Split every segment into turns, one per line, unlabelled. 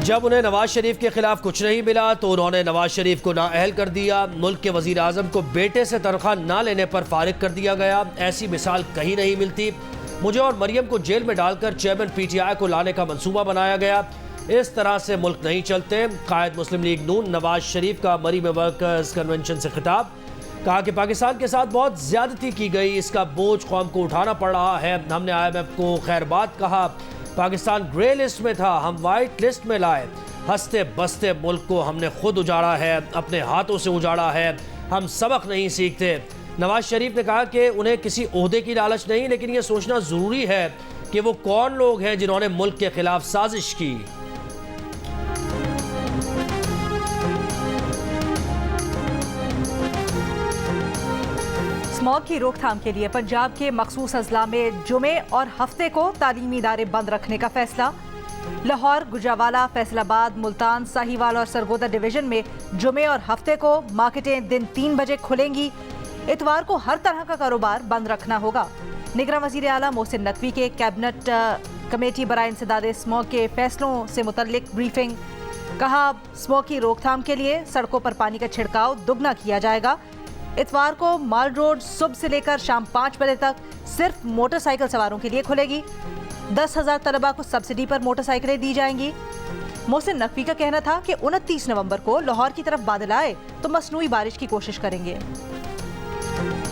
جب انہیں نواز شریف کے خلاف کچھ نہیں ملا تو انہوں نے نواز شریف کو نااہل کر دیا. ملک کے وزیر اعظم کو بیٹے سے تنخواہ نہ لینے پر فارغ کر دیا گیا. ایسی مثال کہیں نہیں ملتی. مجھے اور مریم کو جیل میں ڈال کر چیئرمین پی ٹی آئی کو لانے کا منصوبہ بنایا گیا. اس طرح سے ملک نہیں چلتے. قائد مسلم لیگ نون نواز شریف کا مری میں ورکرز کنونشن سے خطاب. کہا کہ پاکستان کے ساتھ بہت زیادتی کی گئی, اس کا بوجھ قوم کو اٹھانا پڑ رہا ہے. ہم نے آئی ایم ایف کو خیر بات کہا. پاکستان گرے لسٹ میں تھا, ہم وائٹ لسٹ میں لائے. ہنستے بستے ملک کو ہم نے خود اجاڑا ہے, اپنے ہاتھوں سے اجاڑا ہے. ہم سبق نہیں سیکھتے. نواز شریف نے کہا کہ انہیں کسی عہدے کی لالچ نہیں, لیکن یہ سوچنا ضروری ہے کہ وہ کون لوگ ہیں جنہوں نے ملک کے خلاف سازش کی.
اسموگ کی روک تھام کے لیے پنجاب کے مخصوص اضلاع میں جمعے اور ہفتے کو تعلیمی ادارے بند رکھنے کا فیصلہ. لاہور, گجرانوالہ, فیصل آباد, ملتان, ساہیوال اور سرگودا ڈویژن میں جمعے اور ہفتے کو مارکیٹیں دن 3 بجے کھلیں گی. اتوار کو ہر طرح کا کاروبار بند رکھنا ہوگا. نگراں وزیر اعلیٰ محسن نقوی کے کیبنٹ کمیٹی برائے انسداد اسموگ کے فیصلوں سے متعلق بریفنگ. کہا اسموگ کی روک تھام کے لیے سڑکوں پر پانی کا چھڑکاؤ دگنا کیا جائے گا. اتوار کو مال روڈ صبح سے لے کر شام 5 بجے تک صرف موٹر سائیکل سواروں کے لیے کھلے گی. 10,000 طلباء کو سبسڈی پر موٹر سائیکلیں دی جائیں گی. محسن نقوی کا کہنا تھا کہ 29 نومبر کو لاہور کی طرف بادل آئے تو مصنوعی بارش کی کوشش کریں گے.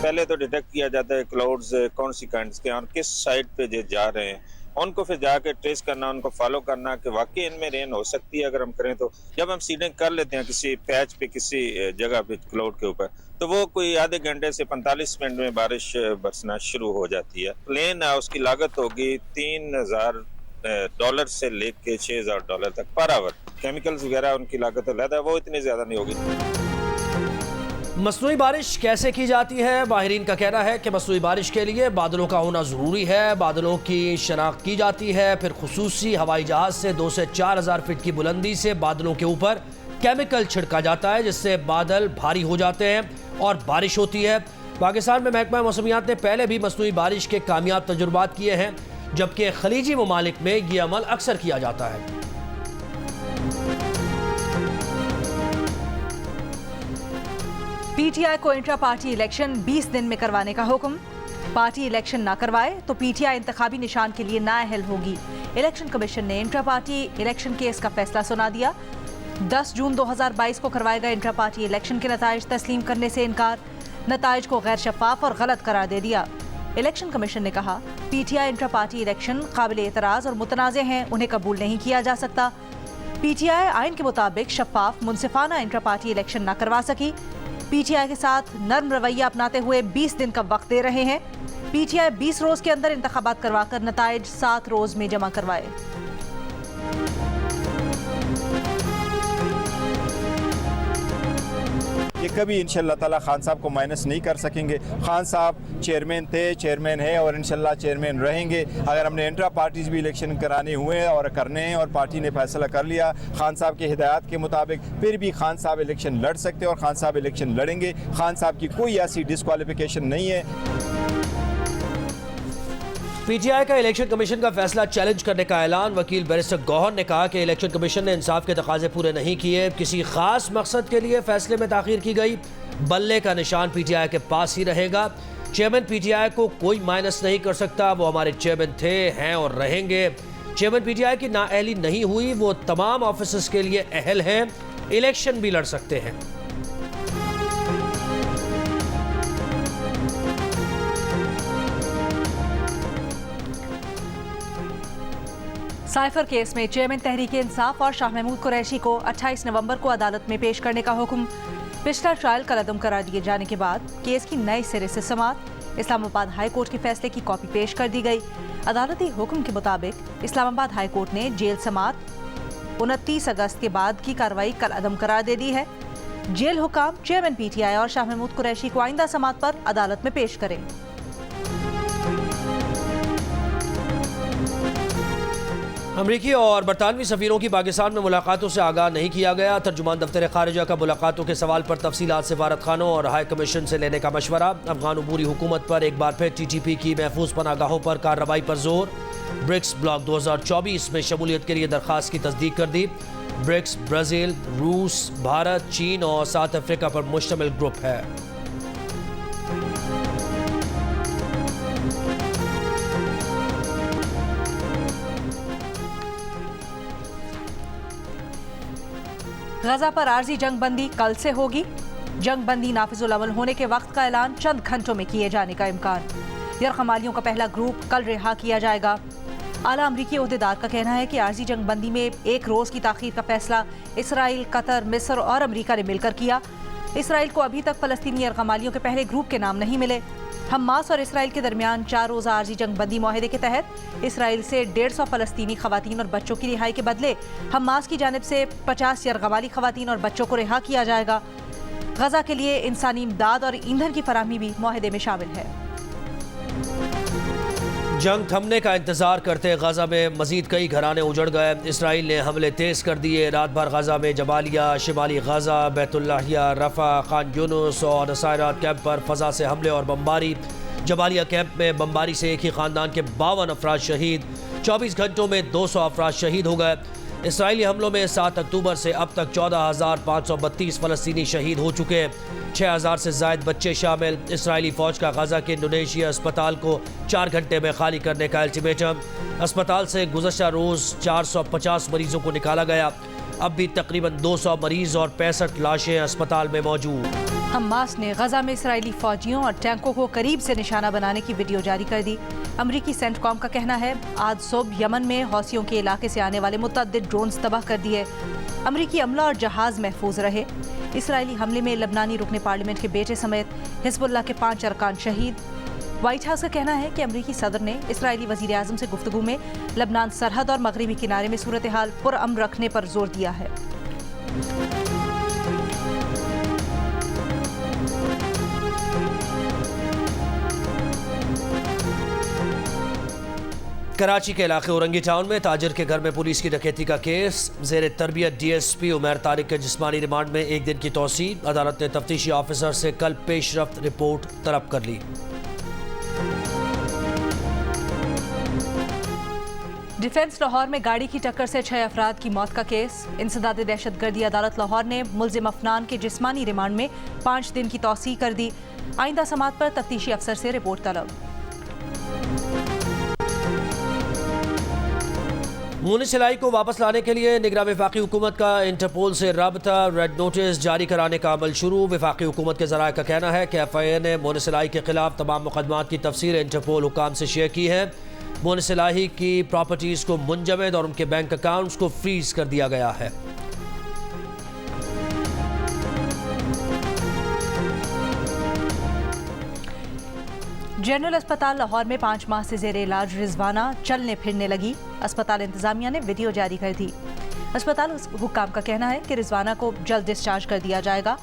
پہلے تو ڈیٹیکٹ کیا جاتا ہے کلاؤڈز کون سی کائنڈز کے اور کس سائٹ پہ جا رہے ہیں, ان کو پھر جا کے ٹریس کرنا, ان کو فالو کرنا کہ واقعی ان میں رین ہو سکتی ہے. اگر ہم کریں تو جب ہم سیڈنگ کر لیتے ہیں کسی پیچ پہ کسی جگہ پہ کلاؤڈ کے اوپر, تو وہ کوئی آدھے گھنٹے سے 45 منٹ میں بارش برسنا شروع ہو جاتی ہے. پلین اس کی لاگت ہوگی $3,000 سے لے کے $6,000 تک پر آور. کیمیکلز وغیرہ ان کی لاگت علیحدہ ہے, وہ اتنی زیادہ نہیں ہوگی.
مصنوعی بارش کیسے کی جاتی ہے؟ ماہرین کا کہنا ہے کہ مصنوعی بارش کے لیے بادلوں کا ہونا ضروری ہے. بادلوں کی شناخت کی جاتی ہے, پھر خصوصی ہوائی جہاز سے 2 سے 4,000 فٹ کی بلندی سے بادلوں کے اوپر کیمیکل چھڑکا جاتا ہے, جس سے بادل بھاری ہو جاتے ہیں اور بارش ہوتی ہے. پاکستان میں محکمہ موسمیات نے پہلے بھی مصنوعی بارش کے کامیاب تجربات کیے ہیں, جبکہ خلیجی ممالک میں یہ عمل اکثر کیا جاتا ہے.
پی ٹی آئی کو انٹرا پارٹی الیکشن 20 دن میں کروانے کا حکم. پارٹی الیکشن نہ کروائے تو پی ٹی آئی انتخابی نشان کے لیے نااہل ہوگی. الیکشن کمیشن نے انٹرا پارٹی الیکشن کیس کا فیصلہ سنا دیا. 10 جون 2022 کو کروائے گئے انٹرا پارٹی الیکشن کے نتائج تسلیم کرنے سے انکار. نتائج کو غیر شفاف اور غلط قرار دے دیا. الیکشن کمیشن نے کہا P T I intra party election قابل اعتراض اور متنازع ہیں, انہیں قبول نہیں کیا جا سکتا. پی ٹی آئی آئین کے مطابق شفاف منصفانہ انٹرا پارٹی الیکشن نہ کروا سکی. پی ٹی آئی کے ساتھ نرم رویہ اپناتے ہوئے 20 دن کا وقت دے رہے ہیں. پی ٹی آئی 20 روز کے اندر انتخابات کروا کر نتائج 7 روز میں جمع کروائے.
یہ کبھی انشاءاللہ تعالی خان صاحب کو مائنس نہیں کر سکیں گے. خان صاحب چیئرمین تھے, چیئرمین ہے اور انشاءاللہ چیئرمین رہیں گے. اگر ہم نے انٹرا پارٹیز بھی الیکشن کرانے ہوئے اور کرنے ہیں اور پارٹی نے فیصلہ کر لیا خان صاحب کے ہدایات کے مطابق, پھر بھی خان صاحب الیکشن لڑ سکتے اور خان صاحب الیکشن لڑیں گے. خان صاحب کی کوئی ایسی ڈسکوالیفیکیشن نہیں ہے.
پی ٹی آئی کا الیکشن کمیشن کا فیصلہ چیلنج کرنے کا اعلان. وکیل بیرسٹر گوہر نے کہا کہ الیکشن کمیشن نے انصاف کے تقاضے پورے نہیں کیے. کسی خاص مقصد کے لیے فیصلے میں تاخیر کی گئی. بلے کا نشان پی ٹی آئی کے پاس ہی رہے گا. چیئرمین پی ٹی آئی کو کوئی مائنس نہیں کر سکتا, وہ ہمارے چیئرمین تھے, ہیں اور رہیں گے. چیئرمین پی ٹی آئی کی نااہلی نہیں ہوئی, وہ تمام آفیسز کے لیے اہل ہیں, الیکشن بھی لڑ سکتے ہیں.
سائفر کیس میں چیئرمین تحریک انصاف اور شاہ محمود قریشی کو 28 نومبر کو عدالت میں پیش کرنے کا حکم. پچھلا ٹرائل کل عدم قرار دیے جانے کے بعد کیس کی نئے سرے سے سماعت. اسلام آباد ہائی کورٹ کے فیصلے کی کاپی پیش کر دی گئی. عدالتی حکم کے مطابق اسلام آباد ہائی کورٹ نے جیل سماعت 29 اگست کے بعد کی کارروائی کل عدم قرار دے دی ہے. جیل حکام چیئرمین پی ٹی آئی اور شاہ محمود قریشی کو آئندہ سماعت پر عدالت میں پیش کریں.
امریکی اور برطانوی سفیروں کی پاکستان میں ملاقاتوں سے آگاہ نہیں کیا گیا. ترجمان دفتر خارجہ کا ملاقاتوں کے سوال پر تفصیلات سفارت خانوں اور ہائی کمیشن سے لینے کا مشورہ. افغان عبوری حکومت پر ایک بار پھر ٹی ٹی پی کی محفوظ پناہ گاہوں پر کارروائی پر زور. ब्रिक्स ब्लॉक 2024 में शमूलियत के लिए दरख्वास्त की तस्दीक कर दी। ब्रिक्स ब्राज़ील, रूस, भारत, चीन और साउथ अफ्रीका पर मुश्तमिल ग्रुप है।
गजा पर आर्जी जंग बंदी कल से होगी। जंग बंदी नाफिजुल अमल होने के वक्त का ऐलान चंद घंटों में किए जाने का इम्कान। यरगमालियों का पहला ग्रुप कल रिहा किया जाएगा। आला अमरीकी ओहदेदार का कहना है कि आर्जी जंग बंदी में एक रोज़ की ताख़ीर का फैसला इसराइल, कतर, मिस्र और अमरीका ने मिलकर किया। इसराइल को अभी तक फ़लस्तीनी यरगमालियों के पहले ग्रुप के नाम नहीं मिले। हमास और इसराइल के दरमियान 4 रोज़ा आर्जी जंग बंदी माहिदे के तहत इसराइल से 150 फ़लस्तीनी ख़वातीन और बच्चों की रिहाई के बदले हमास की जानिब से 50 यरगमाली ख़वातीन और बच्चों को रिहा किया जाएगा। गजा के लिए इंसानी इमदाद और ईंधन की फराहमी भी माहिदे में शामिल है।
जंग थमने का इंतजार करते गजा में मजीद कई घराने उजड़ गए। इसराइल ने हमले तेज कर दिए। रात भर गजा में जबालिया, शिमाली गजा, बैतुल्लाहिया, रफा, खान यूनुस और नसायरात कैंप पर फजा से हमले और बमबारी। जबालिया कैंप में बमबारी से एक ही खानदान के 52 अफराद शहीद। 24 घंटों में 200 अफराद शहीद हो गए। इसराइली हमलों में 7 अक्टूबर से अब तक 14,532 फ़लस्तीनी शहीद हो चुके। 6,000 से ज़ायद बच्चे शामिल। इसराइली फ़ौज का गजा के इंडोनेशिया अस्पताल को 4 घंटे में खाली करने का अल्टीमेटम। अस्पताल से गुज़श्ता रोज़ 450 मरीज़ों को निकाला गया। अब भी तकरीबन 200 मरीज़ और 65 लाशें अस्पताल में मौजूद।
हमास ने गजा में इसराइली फौजियों और टैंकों को करीब से निशाना बनाने की वीडियो जारी कर दी। अमरीकी सेंटकॉम का कहना है आज सुबह यमन में हौसियों के इलाके से आने वाले मुतअद्दिद ड्रोन्स तबाह कर दिए। अमरीकी अमला और जहाज महफूज रहे। इसराइली हमले में लबनानी रुकने पार्लियामेंट के बेटे समेत हिजबुल्लाह के 5 अरकान शहीद। व्हाइट हाउस का कहना है कि अमरीकी सदर ने इसराइली वज़ीर आज़म से गुफ्तगू में लबनान सरहद और मगरबी किनारे में सूरत हाल पुरअमन रखने पर जोर दिया है।
कराची के इलाके औरंगी टाउन में ताजिर के घर में पुलिस की डकैती का केस। ज़ेर तरबियत DSP उमैर तारिक के जिस्मानी रिमांड में 1 दिन की तौसी। अदालत ने तफ्तीशी ऑफिसर से कल पेशरफ्त रिपोर्ट तलब कर ली।
डिफेंस लाहौर में गाड़ी की टक्कर से 6 अफराद की मौत का केस। इंसदाद दहशतगर्दी अदालत लाहौर ने मुल्जिम अफनान के जिस्मानी रिमांड में 5 दिन की तौसी कर दी। आइंदा समात पर तफ्तीशी अफसर से रिपोर्ट तलब।
मून सिलाई को वापस लाने के लिए निगरान वफाकी हुकूमत का इंटरपोल से राबता। रेड नोटिस जारी कराने का अमल शुरू। वफाकी हुकूमत के ज़राए का कहना है कि FIA ने मून सिलाई के खिलाफ तमाम मुकदमात की तफसीर इंटरपोल हुकाम से शेयर की है। मून सिलाई की प्रॉपर्टीज़ को मुंजमद और उनके बैंक अकाउंट्स को फ्रीज कर दिया गया है।
जनरल अस्पताल लाहौर में 5 माह से जेर इलाज रिजवाना चलने फिरने लगी। अस्पताल इंतजामिया ने वीडियो जारी कर दी। अस्पताल हुक्काम का कहना है कि रिजवाना को जल्द डिस्चार्ज कर दिया जाएगा।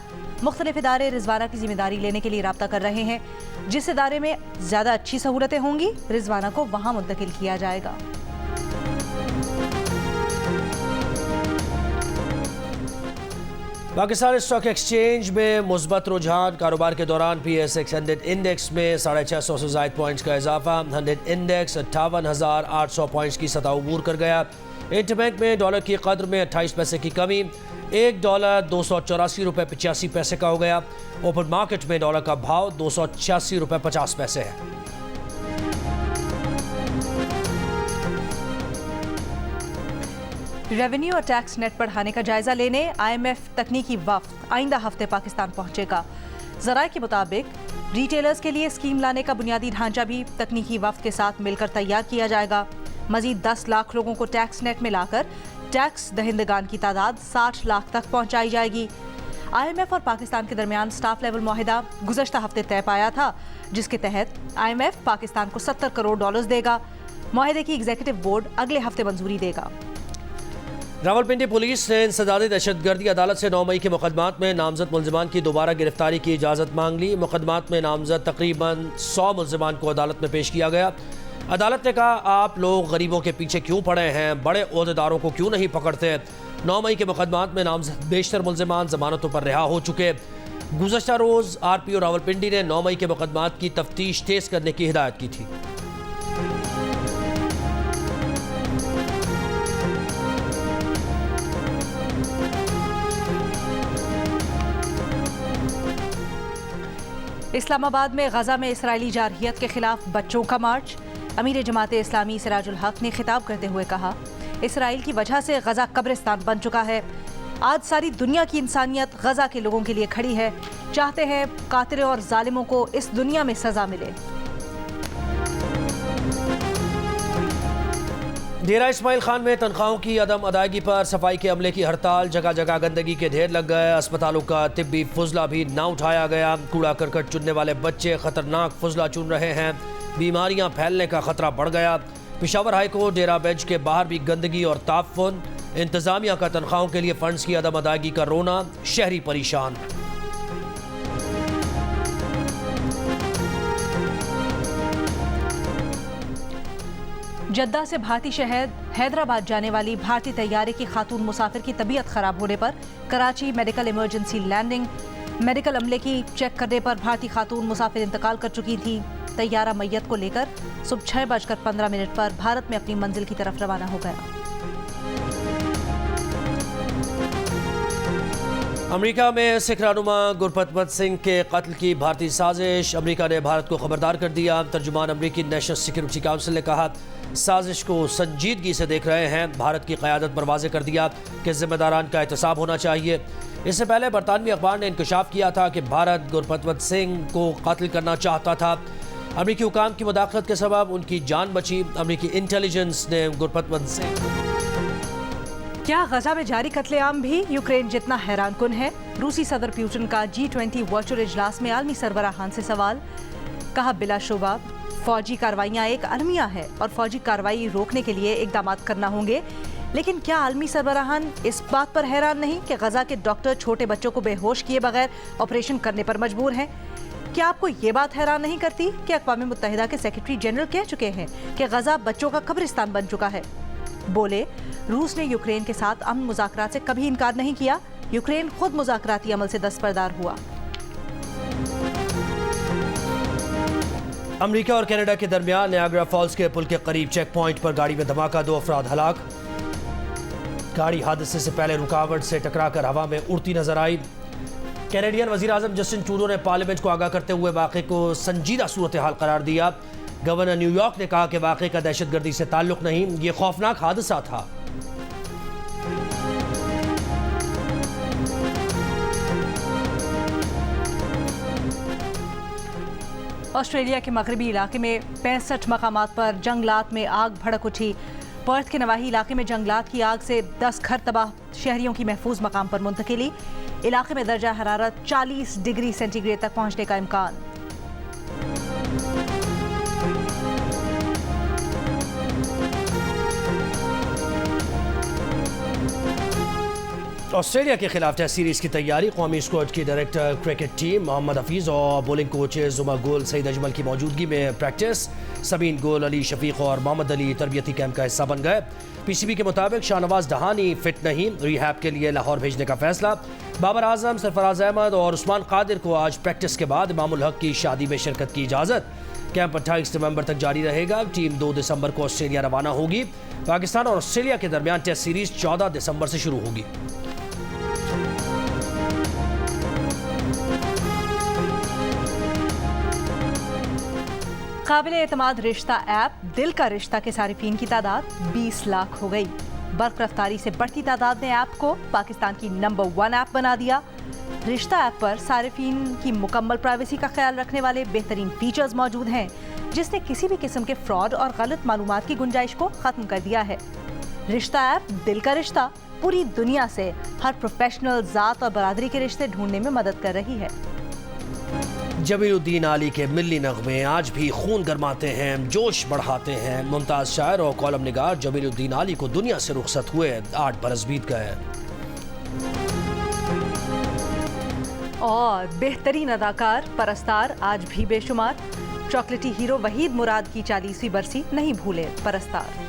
मुख्तलिफ इदारे रिजवाना की जिम्मेदारी लेने के लिए राब्ता कर रहे हैं। जिस इदारे में ज़्यादा अच्छी सहूलतें होंगी रिजवाना को वहाँ मुंतकिल किया जाएगा।
पाकिस्तान स्टॉक एक्सचेंज में मुस्बत रुझान। कारोबार के दौरान PSX 100 इंडेक्स में 650 से ज़ायद पॉइंट्स का इजाफा। 100 इंडेक्स 58,800 पॉइंट्स की सतह अबूर कर गया। इंटरबैंक में डॉलर की कद्र में 28 पैसे की कमी। $1 284.85 का हो गया। ओपन मार्केट में डॉलर का भाव $286.50 है।
रेवेन्यू और टैक्स नेट बढ़ाने का जायजा लेने IMF तकनीकी वफ्द आइंदा हफ्ते पाकिस्तान पहुंचेगा। ज़राए के मुताबिक रिटेलर्स के लिए स्कीम लाने का बुनियादी ढांचा भी तकनीकी वफ्द के साथ मिलकर तैयार किया जाएगा। मजीद 10 लाख लोगों को टैक्स नेट में लाकर टैक्स दहिंदगान की तादाद 60 लाख तक पहुंचाई जाएगी। IMF और पाकिस्तान के दरमियान स्टाफ लेवल मुआहिदा गुज़श्ता हफ्ते तय पाया था, जिसके तहत IMF पाकिस्तान को $70 करोड़ देगा। मुआहिदे की एग्जीक्यूटिव बोर्ड अगले हफ्ते मंजूरी देगा।
रावलपिंडी पुलिस ने इंसदादी दहशतगर्दी अदालत से 9 मई के मुकदमात में नामजद मुल्जिमान की दोबारा गिरफ्तारी की इजाज़त मांग ली। मुकदमात में नामजद तकरीबन 100 मुल्जिमान को अदालत में पेश किया गया। अदालत ने कहा, आप लोग गरीबों के पीछे क्यों पड़े हैं, बड़े ओहदेदारों को क्यों नहीं पकड़ते। 9 मई के मुकदमात में नामजद बेशतर मुल्जिमान जमानतों पर रिहा हो चुके। गुज़श्ता रोज़ RPO रावलपिंडी ने 9 मई के मुकदमात की तफ्तीश तेज़ करने की हिदायत की थी।
इस्लामाबाद में गजा में इसराइली जारहियत के खिलाफ बच्चों का मार्च। अमीर जमात इस्लामी सिराजुल हक ने खिताब करते हुए कहा, इसराइल की वजह से गजा कब्रिस्तान बन चुका है। आज सारी दुनिया की इंसानियत गजा के लोगों के लिए खड़ी है। चाहते हैं कातिल और जालिमों को इस दुनिया में सजा मिले।
डेरा इस्माइल खान में तनख्वाहों की अदम अदायगी पर सफाई के अमले की हड़ताल। जगह जगह गंदगी के ढेर लग गए। अस्पतालों का तिब्बी फुजला भी ना उठाया गया। कूड़ा करकट चुनने वाले बच्चे खतरनाक फुजला चुन रहे हैं। बीमारियां फैलने का खतरा बढ़ गया। पेशावर हाई कोर्ट डेरा बेंच के बाहर भी गंदगी और ताफुन। इंतजामिया का तनख्वाहों के लिए फंड्स की अदम अदायगी का रोना। शहरी परेशान।
जद्दा से भारतीय शहर हैदराबाद जाने वाली भारतीय तैयारे की खातून मुसाफिर की तबीयत खराब होने पर Karachi medical emergency landing. Medical अमले की चेक करने पर भारतीय खातून मुसाफिर इंतकाल कर चुकी थी। तैयारा मैयत को लेकर सुबह 6:15 पर भारत में अपनी मंजिल की तरफ रवाना हो गया।
अमेरिका में सिख रहनुमा गुरपतवंत सिंह के कत्ल की भारतीय साजिश। अमेरिका ने भारत को खबरदार कर दिया। तर्जुमान अमेरिकी नेशनल सिक्योरिटी काउंसिल ने कहा, साजिश को संजीदगी से देख रहे हैं। भारत की क़यादत पर वाज़ेह कर दिया कि ज़िम्मेदारान का एहतसाब होना चाहिए। इससे पहले बरतानवी अखबार ने इंकशाफ किया था कि भारत गुरपतवंत सिंह को कत्ल करना चाहता था। अमेरिकी हुकाम की मुदाखलत के सबब उनकी जान बची। अमेरिकी इंटेलिजेंस ने गुरपतवंत सिंह।
क्या गजा में जारी कत्लेआम भी यूक्रेन जितना हैरान कुन है? रूसी सदर पुतिन का G20 वर्चुअल इजलास में आलमी सरबराहान से सवाल। कहा, बिलाशुबा फौजी कार्रवाइयाँ एक अलमिया है और फौजी कार्रवाई रोकने के लिए इकदाम करना होंगे। लेकिन क्या आलमी सरबराहान इस बात पर हैरान नहीं कि गजा के डॉक्टर छोटे बच्चों को बेहोश किए बगैर ऑपरेशन करने पर मजबूर हैं? क्या आपको ये बात हैरान नहीं करती कि अक़वाम मुत्तहिदा के सेक्रेटरी जनरल कह चुके हैं कि गजा बच्चों का कब्रिस्तान बन चुका है? बोले, रूस ने यूक्रेन के साथ अमन मुज़ाकरात से कभी इनकार नहीं किया। यूक्रेन खुद मुज़ाकराती अमल से दस्तबरदार हुआ।
अमेरिका और कनाडा के दरमियान नियाग्रा फॉल्स के पुल के करीब चेक पॉइंट पर गाड़ी में धमाका। 2 अफराद हलाक। गाड़ी हादसे से पहले रुकावट से टकराकर हवा में उड़ती नजर आई। कैनेडियन वज़ीर आज़म जस्टिन ट्रूडो ने पार्लियामेंट को आगाह करते हुए वाक़े को संजीदा सूरत हाल करार दिया। गवर्नर न्यूयॉर्क ने कहा कि वाक़े का दहशतगर्दी से ताल्लुक नहीं, ये खौफनाक हादसा था।
ऑस्ट्रेलिया के मगरबी इलाके में 65 मकामात पर जंगलात में आग भड़क उठी। पर्थ के नवाही इलाके में जंगलात की आग से 10 घर तबाह। शहरियों की महफूज मकाम पर मुंतकिली। इलाके में दर्जा हरारत 40 डिग्री सेंटीग्रेड तक पहुंचने का इम्कान।
ऑस्ट्रेलिया के खिलाफ टेस्ट सीरीज की तैयारी। कौमी स्क्वाड की director cricket team Mohammad Hafeez और बॉलिंग कोच जुमा गुल सईद अजमल की मौजूदगी में प्रैक्टिस। सबीन गुल, अली शफीक और मोहम्मद अली तरबियती कैंप का हिस्सा बन गए। पीसीबी के मुताबिक शाहनवाज दहानी फिट नहीं, रिहैब के लिए लाहौर भेजने का फैसला। बाबर आजम, सरफराज अहमद और उस्मान कादिर को आज प्रैक्टिस के बाद इमामुल हक की शादी में शिरकत की इजाज़त। कैंप 28 नवंबर तक जारी रहेगा। टीम 2 दिसंबर को ऑस्ट्रेलिया रवाना होगी। पाकिस्तान और ऑस्ट्रेलिया के दरमियान टेस्ट सीरीज 14 दिसंबर से शुरू होगी।
काबिल एतमाद रिश्ता ऐप दिल का रिश्ता के सारिफीन की तादाद 20 लाख हो गई। बर्क रफ्तारी से बढ़ती तादाद ने ऐप को पाकिस्तान की नंबर 1 ऐप बना दिया। रिश्ता ऐप पर सारिफीन की मुकम्मल प्राइवेसी का ख्याल रखने वाले बेहतरीन फीचर्स मौजूद हैं, जिसने किसी भी किस्म के फ्रॉड और गलत मालूमात की गुंजाइश को खत्म कर दिया है। रिश्ता ऐप दिल का रिश्ता पूरी दुनिया से हर प्रोफेशनल, जात और बरादरी के रिश्ते ढूंढने में मदद कर रही है।
जमीलुद्दीन आली के मिल्ली नगमे आज भी खून गरमाते हैं, जोश बढ़ाते हैं। मुमताज शायर और कॉलम निगार जमीलुद्दीन आली को दुनिया से रुखसत हुए 8 बरस बीत गए।
और बेहतरीन अदाकार परस्तार आज भी बेशुमार। चॉकलेटी हीरो वहीद मुराद की 40वीं बरसी नहीं भूले परस्तार।